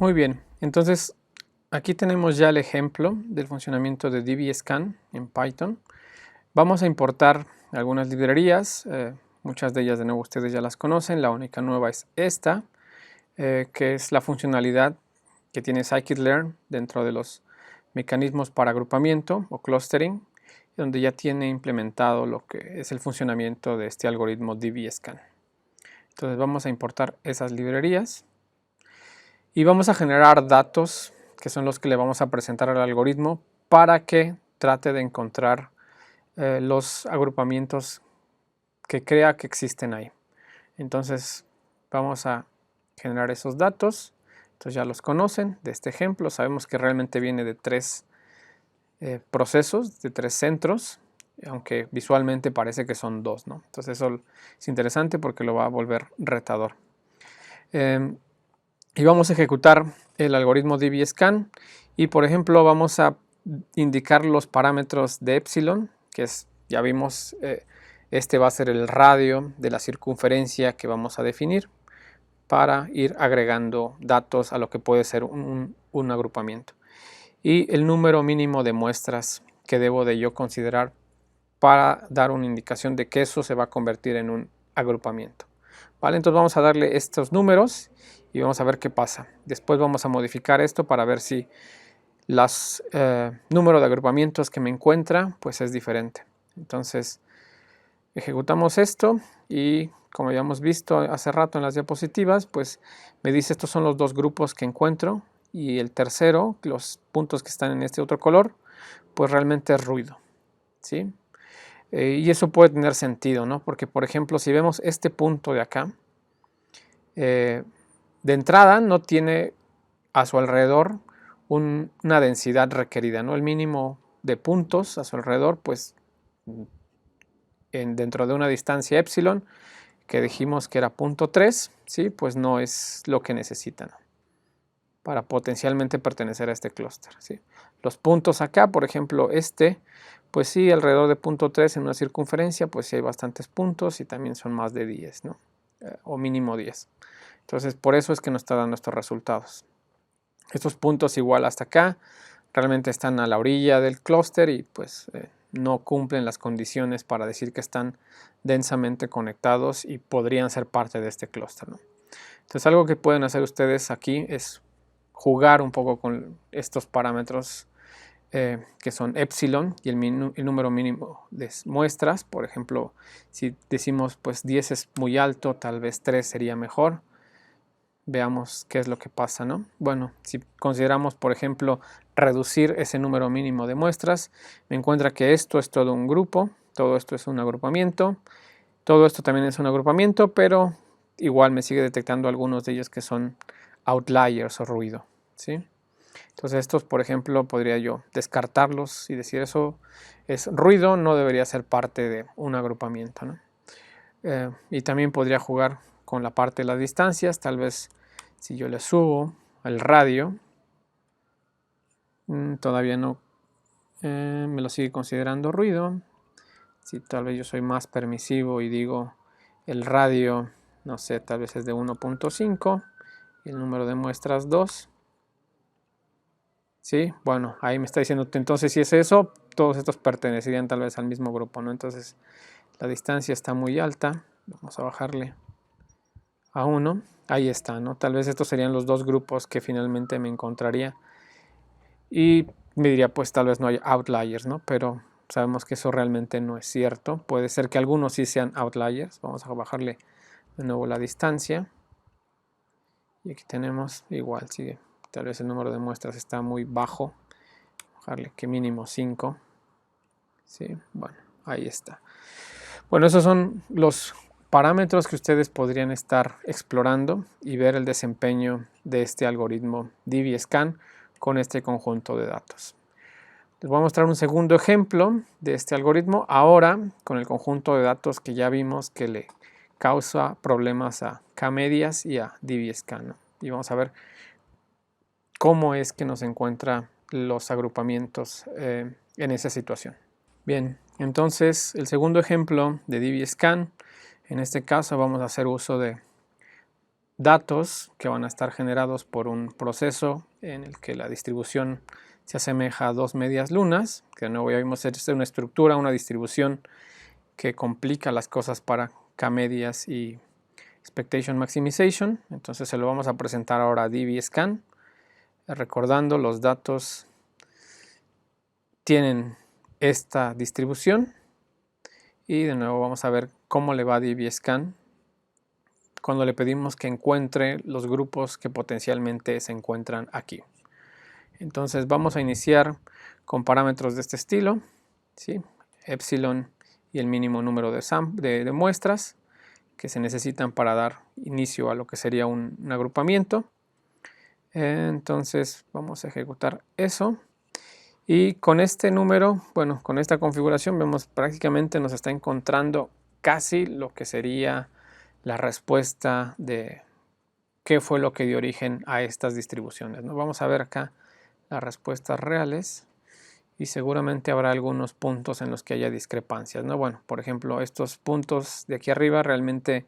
Muy bien, entonces aquí tenemos ya el ejemplo del funcionamiento de dbScan en Python. Vamos a importar algunas librerías, muchas de ellas de nuevo ustedes ya las conocen. La única nueva es esta, que es la funcionalidad que tiene scikit-learn dentro de los mecanismos para agrupamiento o clustering, donde ya tiene implementado lo que es el funcionamiento de este algoritmo dbScan. Entonces vamos a importar esas librerías y vamos a generar datos que son los que le vamos a presentar al algoritmo para que trate de encontrar los agrupamientos que crea que existen ahí. Entonces vamos a generar esos datos. Entonces ya los conocen de este ejemplo. Sabemos que realmente viene de tres procesos, de tres centros, aunque visualmente parece que son dos, ¿no? Entonces eso es interesante porque lo va a volver retador. Y vamos a ejecutar el algoritmo dbScan y, por ejemplo, vamos a indicar los parámetros de epsilon, que es, ya vimos, este va a ser el radio de la circunferencia que vamos a definir para ir agregando datos a lo que puede ser un agrupamiento. Y el número mínimo de muestras que debo de yo considerar para dar una indicación de que eso se va a convertir en un agrupamiento. ¿Vale? Entonces vamos a darle estos números y vamos a ver qué pasa. Después vamos a modificar esto para ver si los número de agrupamientos que me encuentra pues es diferente. Entonces ejecutamos esto y como ya hemos visto hace rato en las diapositivas, pues me dice estos son los dos grupos que encuentro y el tercero, los puntos que están en este otro color, pues realmente es ruido, ¿sí? Y eso puede tener sentido, ¿no? Porque, por ejemplo, si vemos este punto de acá, de entrada no tiene a su alrededor una densidad requerida, ¿no? El mínimo de puntos a su alrededor, pues, dentro de una distancia epsilon, que dijimos que era 0.3, ¿sí? Pues no es lo que necesitan para potencialmente pertenecer a este clúster, ¿sí? Los puntos acá, por ejemplo, pues sí, alrededor de 0.3 en una circunferencia, pues sí hay bastantes puntos y también son más de 10, ¿no? O mínimo 10. Entonces, por eso es que nos está dando estos resultados. Estos puntos igual hasta acá realmente están a la orilla del clúster y pues no cumplen las condiciones para decir que están densamente conectados y podrían ser parte de este clúster, ¿no? Entonces, algo que pueden hacer ustedes aquí es jugar un poco con estos parámetros que son epsilon y el número mínimo de muestras. Por ejemplo, si decimos pues 10 es muy alto, tal vez 3 sería mejor. Veamos qué es lo que pasa, ¿no? Bueno, si consideramos, por ejemplo, reducir ese número mínimo de muestras, me encuentra que esto es todo un grupo, todo esto es un agrupamiento, todo esto también es un agrupamiento, pero igual me sigue detectando algunos de ellos que son outliers o ruido, ¿sí? Entonces estos, por ejemplo, podría yo descartarlos y decir eso es ruido, no debería ser parte de un agrupamiento, ¿no? Y también podría jugar con la parte de las distancias, tal vez si yo le subo el radio, todavía no me lo sigue considerando ruido. Si tal vez yo soy más permisivo y digo el radio, no sé, tal vez es de 1.5 y el número de muestras 2. Sí, bueno, ahí me está diciendo, entonces si es eso, todos estos pertenecerían tal vez al mismo grupo, ¿no? Entonces la distancia está muy alta, vamos a bajarle a 1, ahí está, ¿no? Tal vez estos serían los dos grupos que finalmente me encontraría y me diría, pues tal vez no hay outliers, ¿no? Pero sabemos que eso realmente no es cierto, puede ser que algunos sí sean outliers, vamos a bajarle de nuevo la distancia y aquí tenemos igual, sigue. Tal vez el número de muestras está muy bajo. Bajarle que mínimo 5. Sí, bueno, ahí está. Bueno, esos son los parámetros que ustedes podrían estar explorando y ver el desempeño de este algoritmo dbScan con este conjunto de datos. Les voy a mostrar un segundo ejemplo de este algoritmo, ahora con el conjunto de datos que ya vimos que le causa problemas a kmedias y a dbScan, ¿no? Y vamos a ver cómo es que nos encuentra los agrupamientos en esa situación. Bien, entonces el segundo ejemplo de dbScan, en este caso vamos a hacer uso de datos que van a estar generados por un proceso en el que la distribución se asemeja a dos medias lunas, que de nuevo ya vimos es una estructura, una distribución que complica las cosas para K-medias y expectation maximization. Entonces se lo vamos a presentar ahora a dbScan. Recordando, los datos tienen esta distribución y de nuevo vamos a ver cómo le va a dbScan cuando le pedimos que encuentre los grupos que potencialmente se encuentran aquí. Entonces vamos a iniciar con parámetros de este estilo, ¿sí? Epsilon y el mínimo número de muestras que se necesitan para dar inicio a lo que sería un agrupamiento. Entonces vamos a ejecutar eso. Y con este número, bueno, con esta configuración vemos prácticamente nos está encontrando casi lo que sería la respuesta de qué fue lo que dio origen a estas distribuciones, ¿no? Vamos a ver acá las respuestas reales y seguramente habrá algunos puntos en los que haya discrepancias, ¿no? Bueno, por ejemplo, estos puntos de aquí arriba realmente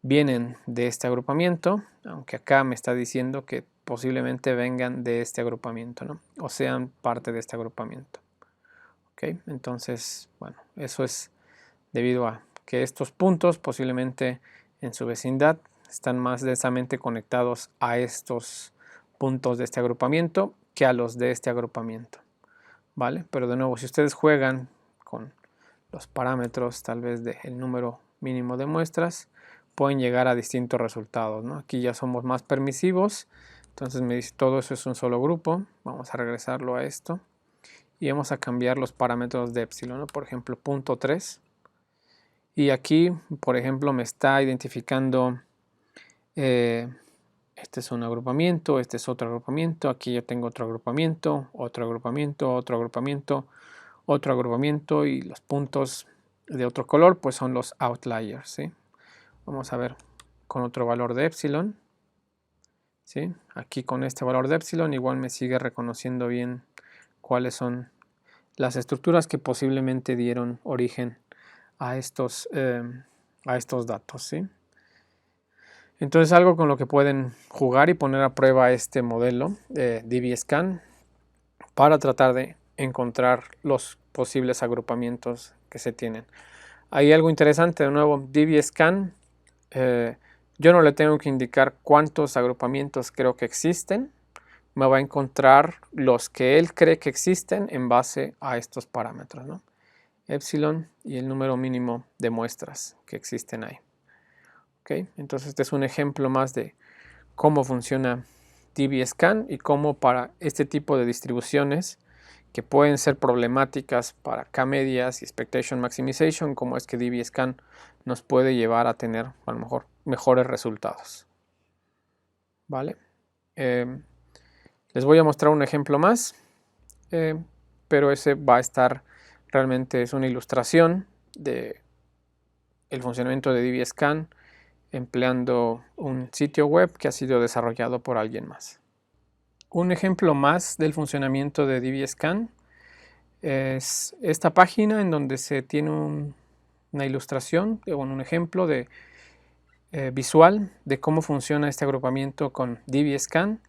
vienen de este agrupamiento, aunque acá me está diciendo que posiblemente vengan de este agrupamiento, ¿no? O sean parte de este agrupamiento. ¿Ok? Entonces, bueno, eso es debido a que estos puntos posiblemente en su vecindad están más densamente conectados a estos puntos de este agrupamiento que a los de este agrupamiento, ¿vale? Pero de nuevo, si ustedes juegan con los parámetros tal vez del número mínimo de muestras, pueden llegar a distintos resultados, ¿no? Aquí ya somos más permisivos, entonces me dice todo eso es un solo grupo. Vamos a regresarlo a esto y vamos a cambiar los parámetros de epsilon, ¿no? Por ejemplo, 0.3. Y aquí, por ejemplo, me está identificando, este es un agrupamiento, este es otro agrupamiento, aquí yo tengo otro agrupamiento, otro agrupamiento, otro agrupamiento, otro agrupamiento y los puntos de otro color pues son los outliers, ¿sí? Vamos a ver con otro valor de epsilon, ¿sí? Aquí con este valor de epsilon igual me sigue reconociendo bien cuáles son las estructuras que posiblemente dieron origen a estos datos, ¿sí? Entonces algo con lo que pueden jugar y poner a prueba este modelo de dbScan para tratar de encontrar los posibles agrupamientos que se tienen. Hay algo interesante, de nuevo, dbScan, yo no le tengo que indicar cuántos agrupamientos creo que existen, me va a encontrar los que él cree que existen en base a estos parámetros, ¿no? Epsilon y el número mínimo de muestras que existen ahí. ¿Okay? Entonces este es un ejemplo más de cómo funciona dbScan y cómo para este tipo de distribuciones que pueden ser problemáticas para K-medias y expectation maximization, como es que dbScan nos puede llevar a tener a lo mejor mejores resultados. ¿Vale? Les voy a mostrar un ejemplo más, pero ese va a estar, realmente es una ilustración de el funcionamiento de dbScan empleando un sitio web que ha sido desarrollado por alguien más. Un ejemplo más del funcionamiento de dbScan es esta página en donde se tiene una ilustración o un ejemplo de visual de cómo funciona este agrupamiento con dbScan.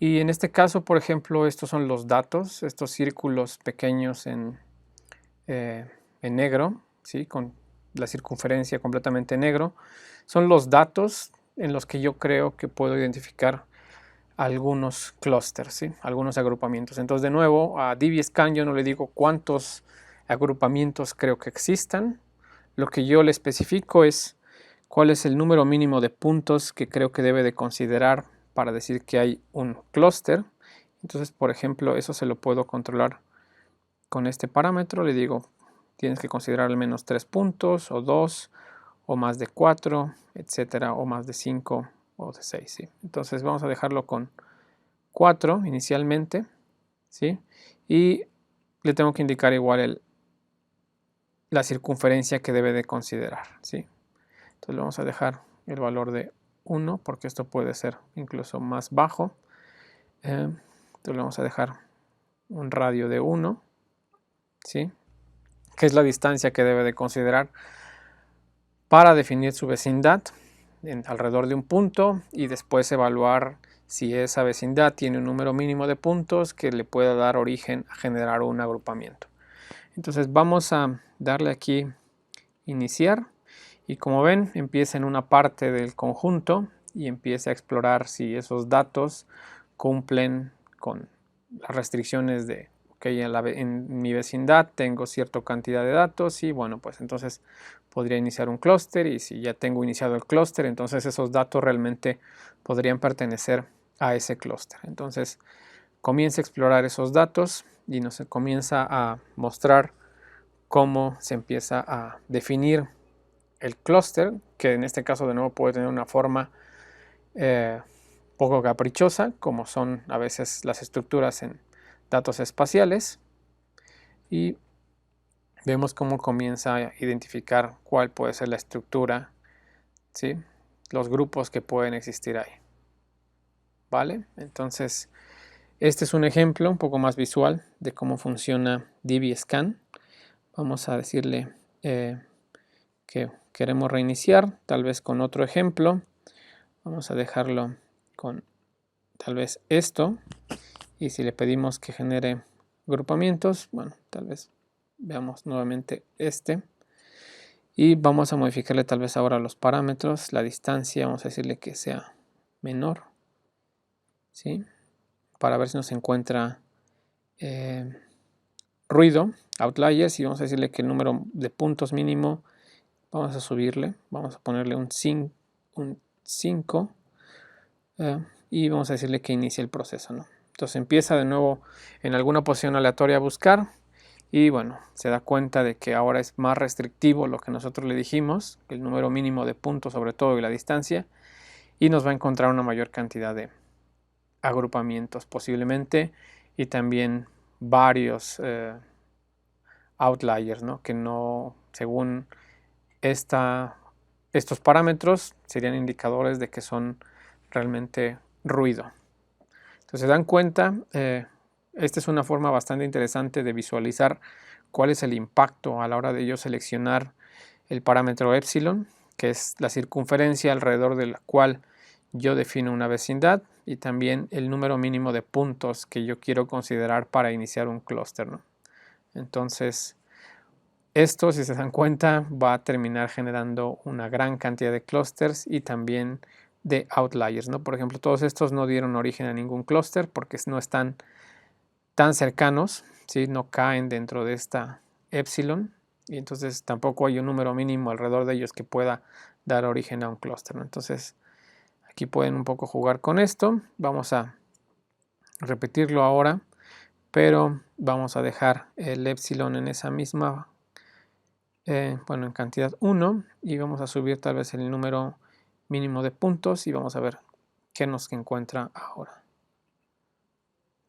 Y en este caso, por ejemplo, estos son los datos, estos círculos pequeños en negro, ¿sí? Con la circunferencia completamente negro, son los datos en los que yo creo que puedo identificar algunos clústeres, ¿sí? Algunos agrupamientos. Entonces, de nuevo, a dbScan yo no le digo cuántos agrupamientos creo que existan. Lo que yo le especifico es cuál es el número mínimo de puntos que creo que debe de considerar para decir que hay un clúster. Entonces, por ejemplo, eso se lo puedo controlar con este parámetro. Le digo, tienes que considerar al menos 3 puntos, o 2, o más de 4, etcétera, o más de 5 o de 6, ¿sí? Entonces vamos a dejarlo con 4 inicialmente, ¿sí? Y le tengo que indicar igual la circunferencia que debe de considerar, ¿sí? Entonces le vamos a dejar el valor de 1 porque esto puede ser incluso más bajo. Entonces le vamos a dejar un radio de 1, ¿sí? Que es la distancia que debe de considerar para definir su vecindad. alrededor de un punto y después evaluar si esa vecindad tiene un número mínimo de puntos que le pueda dar origen a generar un agrupamiento. Entonces vamos a darle aquí iniciar y como ven empieza en una parte del conjunto y empieza a explorar si esos datos cumplen con las restricciones de en mi vecindad tengo cierta cantidad de datos y bueno, pues entonces podría iniciar un clúster y si ya tengo iniciado el clúster, entonces esos datos realmente podrían pertenecer a ese clúster. Entonces comienza a explorar esos datos y nos comienza a mostrar cómo se empieza a definir el clúster, que en este caso de nuevo puede tener una forma poco caprichosa, como son a veces las estructuras en datos espaciales, y vemos cómo comienza a identificar cuál puede ser la estructura, ¿sí? Los grupos que pueden existir ahí. ¿Vale? Entonces, este es un ejemplo un poco más visual de cómo funciona dbScan. Vamos a decirle que queremos reiniciar, tal vez con otro ejemplo. Vamos a dejarlo con tal vez esto. Y si le pedimos que genere agrupamientos, bueno, tal vez veamos nuevamente este. Y vamos a modificarle tal vez ahora los parámetros, la distancia, vamos a decirle que sea menor, ¿sí? Para ver si nos encuentra ruido, outliers, y vamos a decirle que el número de puntos mínimo, vamos a subirle, vamos a ponerle un 5 y vamos a decirle que inicie el proceso, ¿no? Entonces empieza de nuevo en alguna posición aleatoria a buscar y bueno, se da cuenta de que ahora es más restrictivo lo que nosotros le dijimos, el número mínimo de puntos sobre todo y la distancia, y nos va a encontrar una mayor cantidad de agrupamientos posiblemente y también varios outliers, ¿no? Que no, según estos parámetros, serían indicadores de que son realmente ruido. Entonces se dan cuenta, esta es una forma bastante interesante de visualizar cuál es el impacto a la hora de yo seleccionar el parámetro epsilon, que es la circunferencia alrededor de la cual yo defino una vecindad, y también el número mínimo de puntos que yo quiero considerar para iniciar un clúster, ¿no? Entonces, esto, si se dan cuenta, va a terminar generando una gran cantidad de clústeres y también de outliers, ¿no? Por ejemplo, todos estos no dieron origen a ningún clúster porque no están tan cercanos, ¿sí? No caen dentro de esta epsilon y entonces tampoco hay un número mínimo alrededor de ellos que pueda dar origen a un clúster, ¿no? Entonces, aquí pueden un poco jugar con esto. Vamos a repetirlo ahora, pero vamos a dejar el epsilon en esa misma bueno, en cantidad 1 y vamos a subir tal vez el número mínimo de puntos y vamos a ver qué nos encuentra ahora.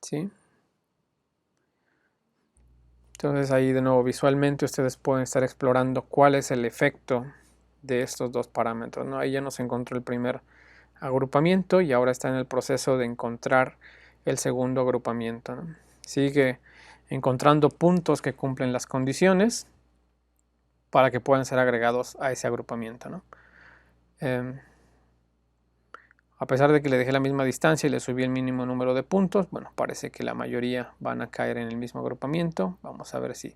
¿Sí? Entonces ahí de nuevo visualmente ustedes pueden estar explorando cuál es el efecto de estos dos parámetros, ¿no? Ahí ya nos encontró el primer agrupamiento y ahora está en el proceso de encontrar el segundo agrupamiento, ¿no? Sigue encontrando puntos que cumplen las condiciones para que puedan ser agregados a ese agrupamiento, ¿no? A pesar de que le dejé la misma distancia y le subí el mínimo número de puntos, bueno, parece que la mayoría van a caer en el mismo agrupamiento. Vamos a ver si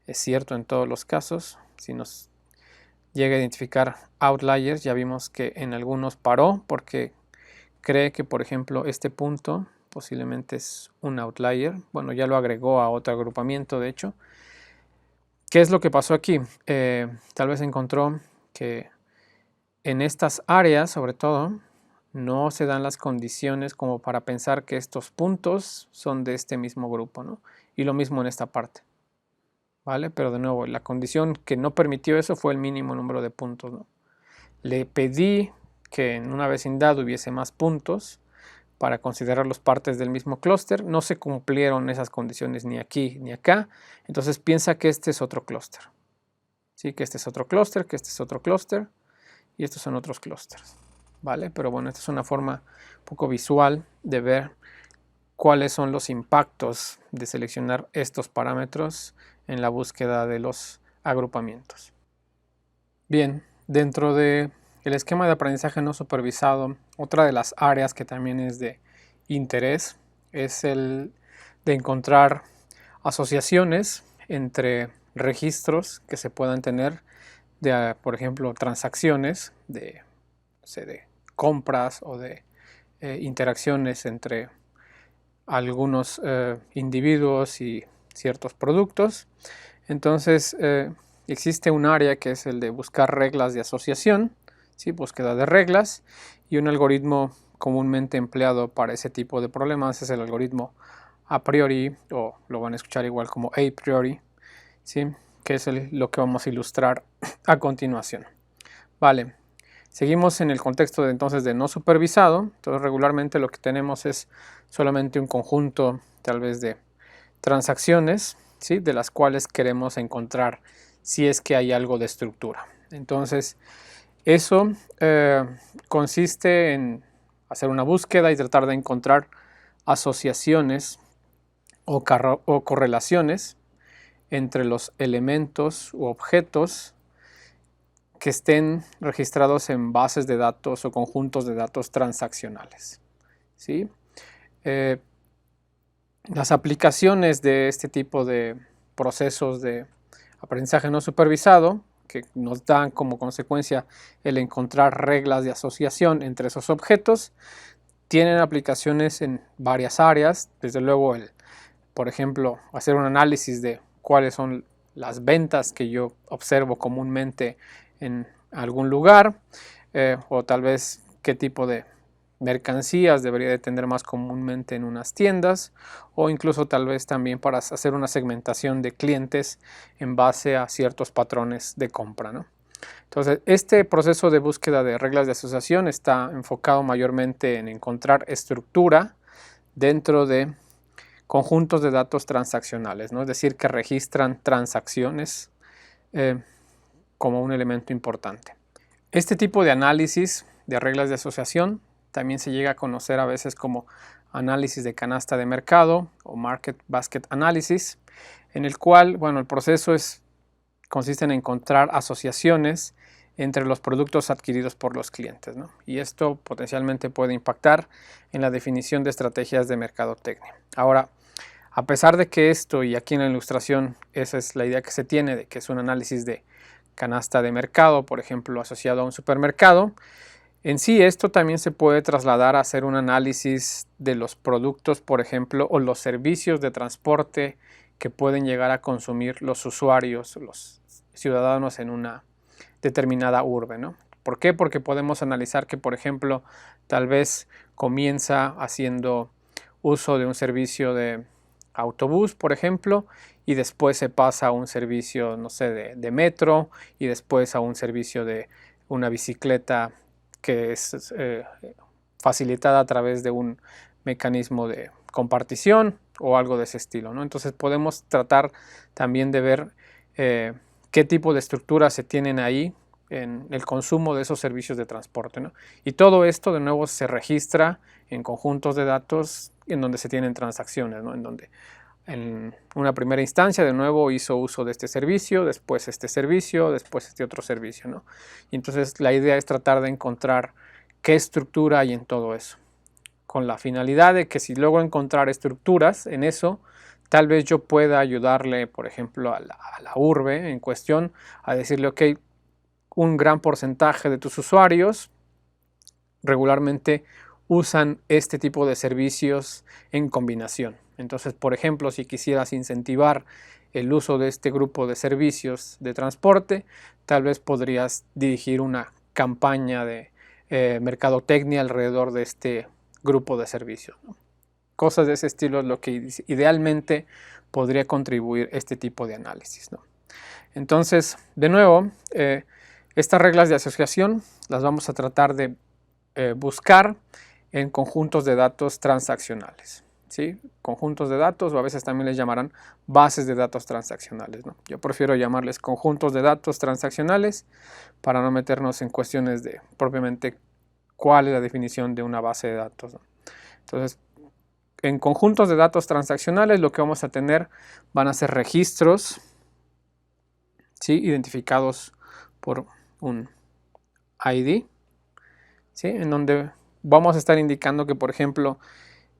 es cierto en todos los casos. Si nos llega a identificar outliers, ya vimos que en algunos paró porque cree que, por ejemplo, este punto posiblemente es un outlier. Bueno, ya lo agregó a otro agrupamiento, de hecho. ¿Qué es lo que pasó aquí? Tal vez encontró que en estas áreas, sobre todo, no se dan las condiciones como para pensar que estos puntos son de este mismo grupo, ¿no? Y lo mismo en esta parte, ¿vale? Pero de nuevo, la condición que no permitió eso fue el mínimo número de puntos, ¿no? Le pedí que en una vecindad hubiese más puntos para considerarlos partes del mismo clúster. No se cumplieron esas condiciones ni aquí ni acá. Entonces piensa que este es otro clúster. ¿Sí? Que este es otro clúster, que este es otro clúster y estos son otros clústeres. ¿Vale? Pero bueno, esta es una forma un poco visual de ver cuáles son los impactos de seleccionar estos parámetros en la búsqueda de los agrupamientos. Bien, dentro de el esquema de aprendizaje no supervisado, otra de las áreas que también es de interés es el de encontrar asociaciones entre registros que se puedan tener de, por ejemplo, transacciones de, no sé, de compras o de interacciones entre algunos individuos y ciertos productos. Entonces existe un área que es el de buscar reglas de asociación, ¿sí? Búsqueda de reglas, y un algoritmo comúnmente empleado para ese tipo de problemas es el algoritmo a priori, o lo van a escuchar igual como a priori, ¿sí? Que es lo que vamos a ilustrar a continuación. Vale, seguimos en el contexto de, entonces, de no supervisado. Entonces regularmente lo que tenemos es solamente un conjunto tal vez de transacciones, ¿sí? De las cuales queremos encontrar si es que hay algo de estructura. Entonces eso consiste en hacer una búsqueda y tratar de encontrar asociaciones o correlaciones entre los elementos u objetos que estén registrados en bases de datos o conjuntos de datos transaccionales, ¿sí? Las aplicaciones de este tipo de procesos de aprendizaje no supervisado, que nos dan como consecuencia el encontrar reglas de asociación entre esos objetos, tienen aplicaciones en varias áreas. Desde luego, por ejemplo, hacer un análisis de cuáles son las ventas que yo observo comúnmente en algún lugar, o tal vez qué tipo de mercancías debería de tener más comúnmente en unas tiendas, o incluso tal vez también para hacer una segmentación de clientes en base a ciertos patrones de compra, ¿no? Entonces, este proceso de búsqueda de reglas de asociación está enfocado mayormente en encontrar estructura dentro de conjuntos de datos transaccionales, ¿no? Es decir, que registran transacciones como un elemento importante. Este tipo de análisis de reglas de asociación también se llega a conocer a veces como análisis de canasta de mercado o market basket analysis, en el cual, bueno, el proceso consiste en encontrar asociaciones entre los productos adquiridos por los clientes, ¿no? Y esto potencialmente puede impactar en la definición de estrategias de mercadotecnia. Ahora, a pesar de que esto, y aquí en la ilustración esa es la idea que se tiene, de que es un análisis de canasta de mercado, por ejemplo, asociado a un supermercado, en sí esto también se puede trasladar a hacer un análisis de los productos, por ejemplo, o los servicios de transporte que pueden llegar a consumir los usuarios, los ciudadanos en una determinada urbe, ¿no? ¿Por qué? Porque podemos analizar que, por ejemplo, tal vez comienza haciendo uso de un servicio de autobús, por ejemplo, y después se pasa a un servicio, no sé, de metro, y después a un servicio de una bicicleta que es facilitada a través de un mecanismo de compartición o algo de ese estilo, ¿no? Entonces podemos tratar también de ver qué tipo de estructuras se tienen ahí en el consumo de esos servicios de transporte, ¿no? Y todo esto de nuevo se registra en conjuntos de datos en donde se tienen transacciones, ¿no? En donde en una primera instancia de nuevo hizo uso de este servicio, después este otro servicio, ¿no? Y entonces la idea es tratar de encontrar qué estructura hay en todo eso, con la finalidad de que si logro encontrar estructuras en eso, tal vez yo pueda ayudarle, por ejemplo, a la urbe en cuestión, a decirle, ok, un gran porcentaje de tus usuarios regularmente usan este tipo de servicios en combinación. Entonces, por ejemplo, si quisieras incentivar el uso de este grupo de servicios de transporte, tal vez podrías dirigir una campaña de mercadotecnia alrededor de este grupo de servicios, ¿no? Cosas de ese estilo es lo que idealmente podría contribuir este tipo de análisis, ¿no? Entonces, de nuevo, estas reglas de asociación las vamos a tratar de buscar en conjuntos de datos transaccionales, ¿sí? Conjuntos de datos, o a veces también les llamarán bases de datos transaccionales, ¿no? Yo prefiero llamarles conjuntos de datos transaccionales para no meternos en cuestiones de propiamente cuál es la definición de una base de datos, ¿no? Entonces, en conjuntos de datos transaccionales lo que vamos a tener van a ser registros, ¿sí? Identificados por un ID, ¿sí? En donde vamos a estar indicando que, por ejemplo,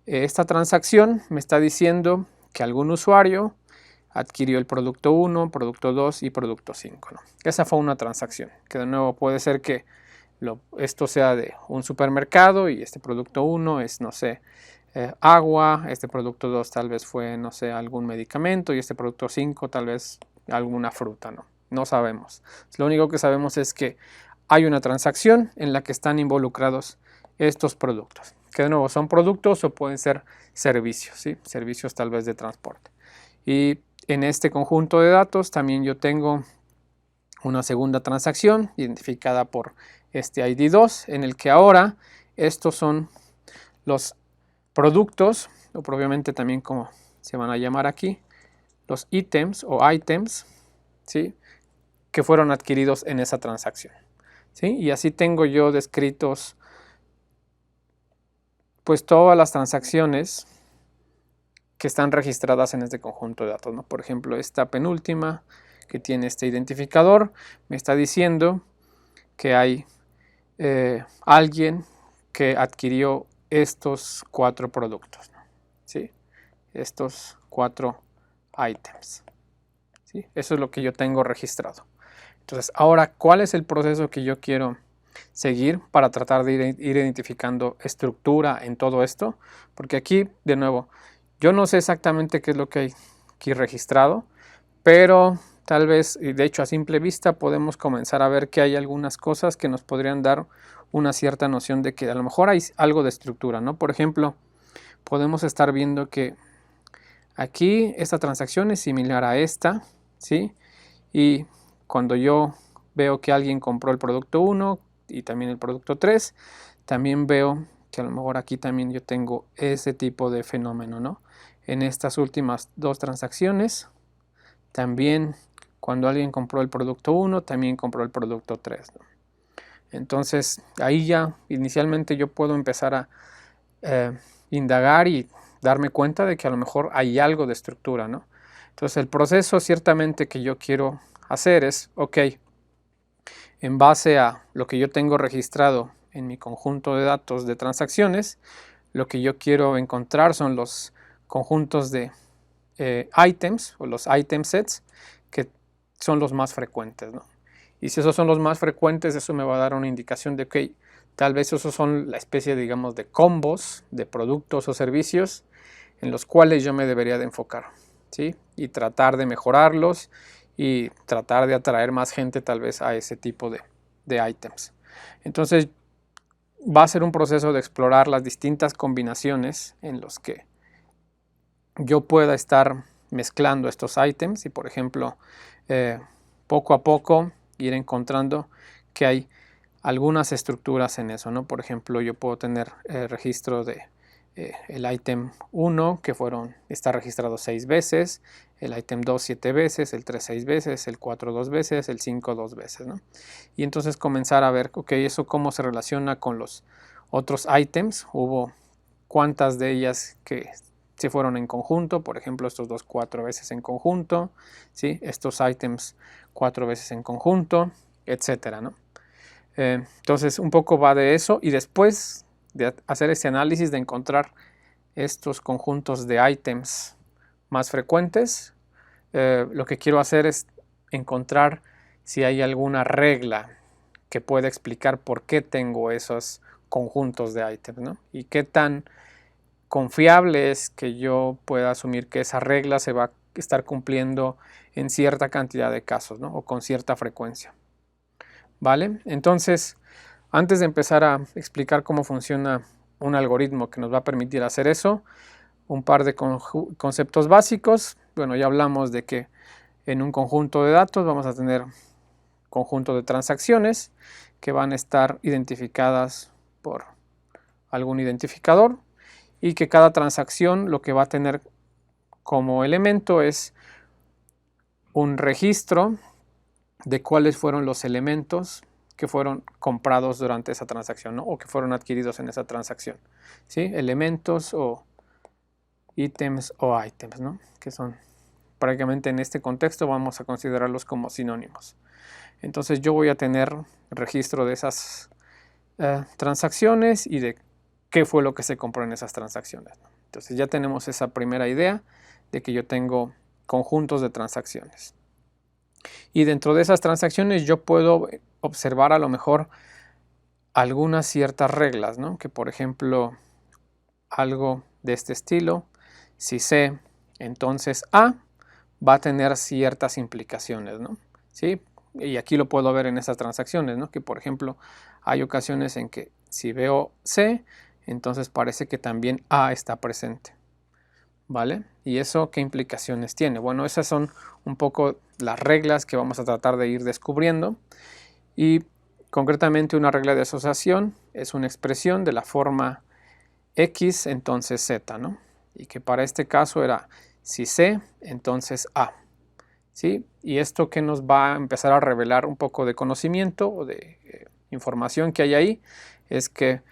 esta transacción me está diciendo que algún usuario adquirió el producto 1, producto 2 y producto 5, ¿no? Esa fue una transacción, que de nuevo puede ser que esto sea de un supermercado y este producto 1 es, no sé, agua, este producto 2 tal vez fue, no sé, algún medicamento y este producto 5 tal vez alguna fruta, ¿no? No sabemos. Lo único que sabemos es que hay una transacción en la que están involucrados estos productos, que de nuevo son productos o pueden ser servicios, ¿sí? Servicios tal vez de transporte. Y en este conjunto de datos también yo tengo una segunda transacción identificada por este ID2, en el que ahora estos son los productos, o probablemente también como se van a llamar aquí, los ítems o items, ¿sí? Que fueron adquiridos en esa transacción, ¿sí? Y así tengo yo descritos pues todas las transacciones que están registradas en este conjunto de datos, ¿no? Por ejemplo, esta penúltima que tiene este identificador me está diciendo que hay alguien que adquirió estos 4 productos, ¿no? ¿Sí? Estos 4 items, ¿sí? Eso es lo que yo tengo registrado. Entonces, ahora, ¿cuál es el proceso que yo quiero seguir para tratar de ir identificando estructura en todo esto? Porque aquí, de nuevo, yo no sé exactamente qué es lo que hay aquí registrado, pero tal vez, y de hecho a simple vista, podemos comenzar a ver que hay algunas cosas que nos podrían dar una cierta noción de que a lo mejor hay algo de estructura, ¿no? Por ejemplo, podemos estar viendo que aquí esta transacción es similar a esta, ¿sí? Y cuando yo veo que alguien compró el producto 1 y también el producto 3, también veo que a lo mejor aquí también yo tengo ese tipo de fenómeno, ¿no? En estas últimas 2 transacciones, también cuando alguien compró el producto 1, también compró el producto 3, ¿no? Entonces, ahí ya inicialmente yo puedo empezar a indagar y darme cuenta de que a lo mejor hay algo de estructura, ¿no? Entonces, el proceso ciertamente que yo quiero hacer es, ok, en base a lo que yo tengo registrado en mi conjunto de datos de transacciones, lo que yo quiero encontrar son los conjuntos de items o los item sets que son los más frecuentes, ¿no? Y si esos son los más frecuentes, eso me va a dar una indicación de que tal vez esos son la especie, digamos, de combos de productos o servicios en los cuales yo me debería de enfocar, ¿sí? Y tratar de mejorarlos y tratar de atraer más gente tal vez a ese tipo de items. Entonces va a ser un proceso de explorar las distintas combinaciones en los que yo pueda estar mezclando estos items y, por ejemplo, poco a poco ir encontrando que hay algunas estructuras en eso, ¿no? Por ejemplo, yo puedo tener registro de el item 1 que está registrado 6 veces, el item 2 7 veces, el 3 6 veces, el 4 2 veces, el 5 2 veces, ¿no? Y entonces comenzar a ver, ok, eso cómo se relaciona con los otros items, hubo cuántas de ellas que se fueron en conjunto, por ejemplo, estos dos 4 veces en conjunto, ¿sí? Estos items 4 veces en conjunto, etcétera, ¿no? Entonces un poco va de eso y después de hacer este análisis de encontrar estos conjuntos de items más frecuentes, lo que quiero hacer es encontrar si hay alguna regla que pueda explicar por qué tengo esos conjuntos de items, ¿no? Y qué tan confiable es que yo pueda asumir que esa regla se va a estar cumpliendo en cierta cantidad de casos, ¿no? O con cierta frecuencia. ¿Vale? Entonces, antes de empezar a explicar cómo funciona un algoritmo que nos va a permitir hacer eso, un par de conceptos básicos. Bueno, ya hablamos de que en un conjunto de datos vamos a tener conjunto de transacciones que van a estar identificadas por algún identificador y que cada transacción lo que va a tener como elemento es un registro de cuáles fueron los elementos que fueron comprados durante esa transacción, ¿no? O que fueron adquiridos en esa transacción, ¿sí? Elementos o ítems o items, ¿no? Que son prácticamente en este contexto vamos a considerarlos como sinónimos. Entonces yo voy a tener registro de esas transacciones y de qué fue lo que se compró en esas transacciones, ¿no? Entonces ya tenemos esa primera idea de que yo tengo conjuntos de transacciones. Y dentro de esas transacciones yo puedo observar a lo mejor algunas ciertas reglas, ¿no? Que por ejemplo, algo de este estilo, si C, entonces A va a tener ciertas implicaciones, ¿no? ¿Sí? Y aquí lo puedo ver en esas transacciones, ¿no? Que por ejemplo, hay ocasiones en que si veo C, entonces parece que también A está presente, ¿vale? ¿Y eso qué implicaciones tiene? Bueno, esas son un poco las reglas que vamos a tratar de ir descubriendo. Y concretamente una regla de asociación es una expresión de la forma X, entonces Z, ¿no? Y que para este caso era si C, entonces A, ¿sí? Y esto que nos va a empezar a revelar un poco de conocimiento o de información que hay ahí es que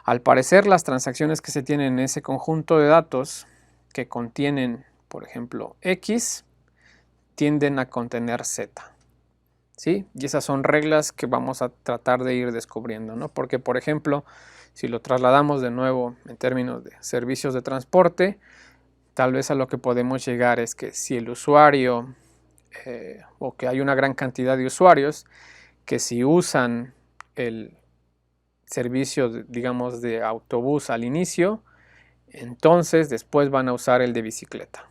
al parecer las transacciones que se tienen en ese conjunto de datos que contienen, por ejemplo, X, tienden a contener Z, ¿sí? Y esas son reglas que vamos a tratar de ir descubriendo, ¿no? Porque, por ejemplo, si lo trasladamos de nuevo en términos de servicios de transporte, tal vez a lo que podemos llegar es que si el usuario o que hay una gran cantidad de usuarios que si usan el servicio, digamos, de autobús al inicio, entonces después van a usar el de bicicleta,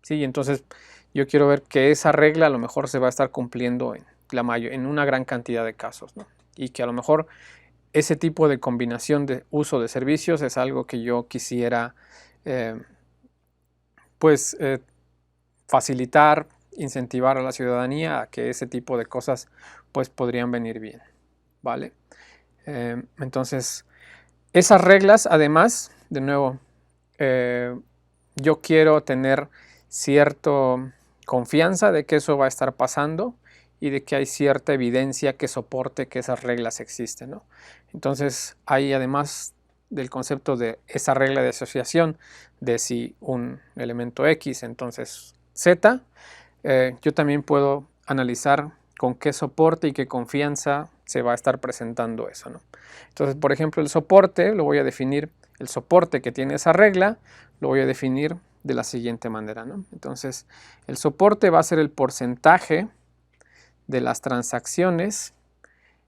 ¿sí? Entonces yo quiero ver que esa regla a lo mejor se va a estar cumpliendo en una gran cantidad de casos, ¿no? Y que a lo mejor ese tipo de combinación de uso de servicios es algo que yo quisiera pues facilitar, incentivar a la ciudadanía a que ese tipo de cosas pues podrían venir bien, ¿vale? Entonces esas reglas además, de nuevo, yo quiero tener cierta confianza de que eso va a estar pasando y de que hay cierta evidencia que soporte que esas reglas existen, ¿no? Entonces hay además del concepto de esa regla de asociación de si un elemento X, entonces Z, yo también puedo analizar con qué soporte y qué confianza se va a estar presentando eso, ¿no? Entonces, por ejemplo, el soporte lo voy a definir, el soporte que tiene esa regla lo voy a definir de la siguiente manera, ¿no? Entonces, el soporte va a ser el porcentaje de las transacciones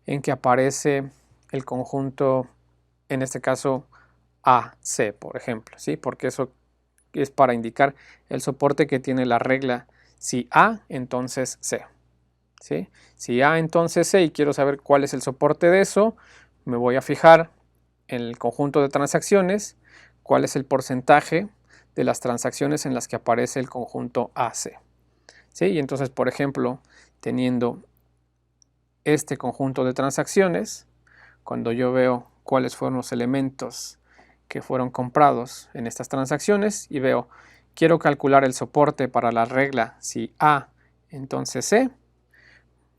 en que aparece el conjunto, en este caso AC, por ejemplo, ¿sí? Porque eso es para indicar el soporte que tiene la regla si A, entonces C, ¿sí? Si A, entonces C, y quiero saber cuál es el soporte de eso, me voy a fijar en el conjunto de transacciones, cuál es el porcentaje de las transacciones en las que aparece el conjunto AC, ¿sí? Y entonces, por ejemplo, teniendo este conjunto de transacciones, cuando yo veo cuáles fueron los elementos que fueron comprados en estas transacciones y veo, quiero calcular el soporte para la regla si A, entonces C,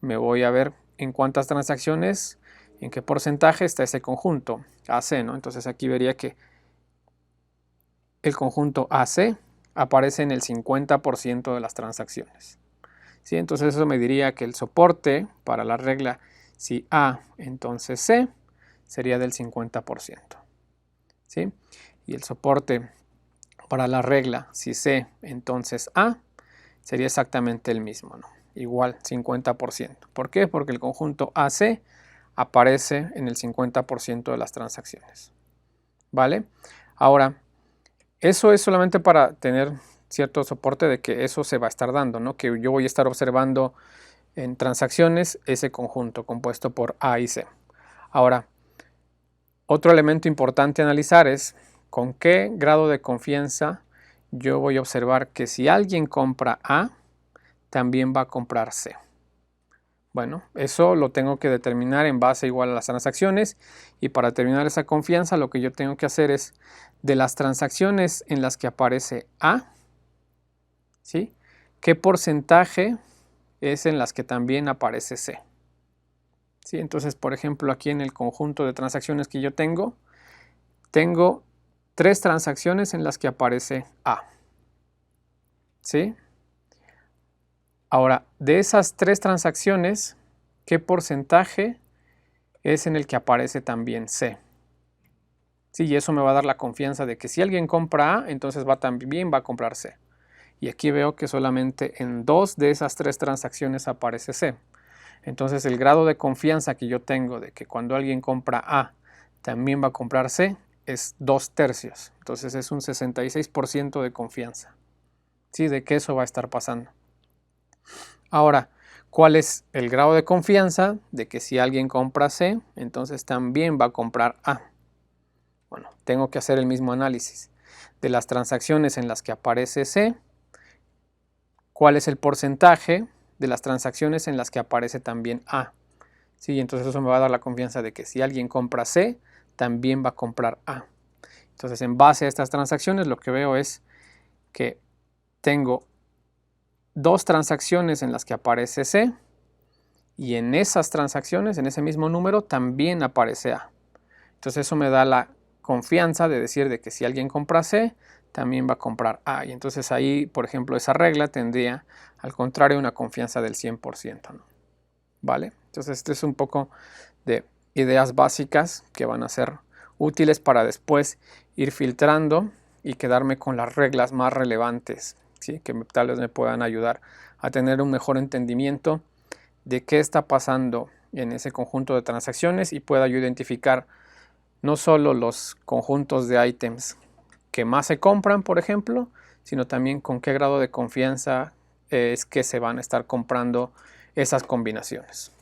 me voy a ver en cuántas transacciones, en qué porcentaje está ese conjunto AC, ¿no? Entonces aquí vería que el conjunto AC aparece en el 50% de las transacciones, ¿sí? Entonces eso me diría que el soporte para la regla si A, entonces C, sería del 50%, ¿sí? Y el soporte para la regla si C, entonces A, sería exactamente el mismo, ¿no? Igual 50%. ¿Por qué? Porque el conjunto AC aparece en el 50% de las transacciones, ¿vale? Ahora, eso es solamente para tener cierto soporte de que eso se va a estar dando, ¿no? Que yo voy a estar observando en transacciones ese conjunto compuesto por A y C. Ahora, otro elemento importante a analizar es con qué grado de confianza yo voy a observar que si alguien compra A, también va a comprar C. Bueno, eso lo tengo que determinar en base igual a las transacciones, y para determinar esa confianza lo que yo tengo que hacer es de las transacciones en las que aparece A, ¿sí? ¿Qué porcentaje es en las que también aparece C? ¿Sí? Entonces, por ejemplo, aquí en el conjunto de transacciones que yo tengo 3 transacciones en las que aparece A, ¿sí? Ahora, de esas 3 transacciones, ¿qué porcentaje es en el que aparece también C. Sí, y eso me va a dar la confianza de que si alguien compra A, entonces también va a comprar C. Y aquí veo que solamente en 2 de esas 3 transacciones aparece C. Entonces el grado de confianza que yo tengo de que cuando alguien compra A, también va a comprar C, es 2/3. Entonces es un 66% de confianza. Sí, de que eso va a estar pasando. Ahora, ¿cuál es el grado de confianza de que si alguien compra C, entonces también va a comprar A? Bueno, tengo que hacer el mismo análisis. De las transacciones en las que aparece C, ¿cuál es el porcentaje de las transacciones en las que aparece también A? Sí, entonces eso me va a dar la confianza de que si alguien compra C, también va a comprar A. Entonces, en base a estas transacciones, lo que veo es que tengo 2 transacciones en las que aparece C y en esas transacciones, en ese mismo número, también aparece A. Entonces eso me da la confianza de decir de que si alguien compra C, también va a comprar A. Y entonces ahí, por ejemplo, esa regla tendría, al contrario, una confianza del 100%, ¿no? ¿Vale? Entonces este es un poco de ideas básicas que van a ser útiles para después ir filtrando y quedarme con las reglas más relevantes, ¿sí? Que tal vez me puedan ayudar a tener un mejor entendimiento de qué está pasando en ese conjunto de transacciones y pueda yo identificar no solo los conjuntos de ítems que más se compran, por ejemplo, sino también con qué grado de confianza es que se van a estar comprando esas combinaciones.